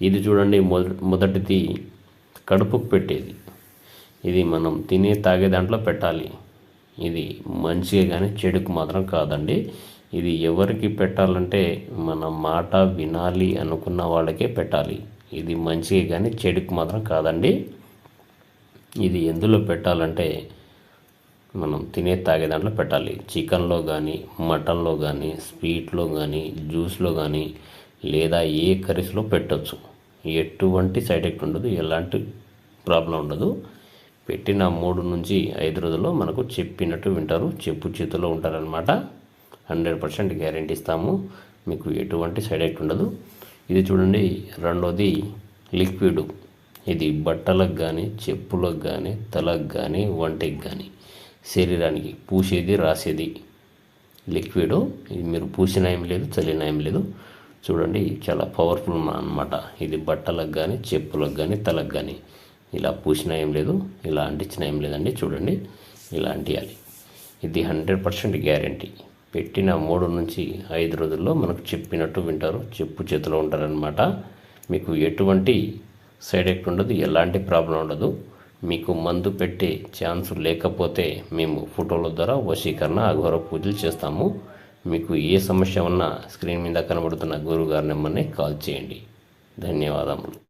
ఇది చూడండి, మొదటిది కడుపుకు పెట్టేది. ఇది మనం తినే తాగే దాంట్లో పెట్టాలి. ఇది మంచిగా కానీ చెడుకు మాత్రం కాదండి. ఇది ఎవరికి పెట్టాలంటే మన మాట వినాలి అనుకున్న వాళ్ళకే పెట్టాలి. ఇది మంచిగా కానీ చెడుకు మాత్రం కాదండి. ఇది ఎందులో పెట్టాలంటే మనం తినే తాగే దాంట్లో పెట్టాలి. చికెన్లో కానీ, మటన్లో కానీ, స్వీట్లో కానీ, జ్యూస్లో కానీ, లేదా ఏ కర్రీస్లో పెట్టవచ్చు. ఎటువంటి సైడ్ ఎఫెక్ట్ ఉండదు, ఎలాంటి ప్రాబ్లం ఉండదు. పెట్టిన 3 నుంచి 5 రోజుల్లో మనకు చెప్పినట్టు వింటారు, చెప్పు చేతుల్లో ఉంటారనమాట. 100% గ్యారెంటీ ఇస్తాము, మీకు ఎటువంటి సైడ్ ఎఫెక్ట్ ఉండదు. ఇది చూడండి, రెండోది లిక్విడ్. ఇది బట్టలకు కానీ, చెప్పులకు కానీ, తలకు కానీ, వంటికి కానీ, శరీరానికి పూసేది రాసేది లిక్విడ్. ఇది మీరు పూసిన ఏం లేదు, చల్లిన ఏం లేదు. చూడండి, చాలా పవర్ఫుల్ అన్నమాట. ఇది బట్టలకు కానీ, చెప్పులకు కానీ, తలకు కానీ ఇలా పూసిన ఏం లేదు, ఇలా అంటించిన ఏం లేదండి. చూడండి, ఇలా అంటియాలి. ఇది 100% గ్యారెంటీ. పెట్టిన 3 నుంచి 5 రోజుల్లో మనకు చెప్పినట్టు వింటారు, చెప్పు చేతిలో ఉంటారనమాట. మీకు ఎటువంటి సైడ్ ఎఫెక్ట్ ఉండదు, ఎలాంటి ప్రాబ్లం ఉండదు. మీకు మందు పెట్టే ఛాన్స్ లేకపోతే మేము ఫోటోల ద్వారా వశీకరణ, అఘోర పూజలు చేస్తాము. మీకు ఏ సమస్య ఉన్నా స్క్రీన్ మీద కనబడుతున్న గురువుగారి నెంబర్ని కాల్ చేయండి. ధన్యవాదములు.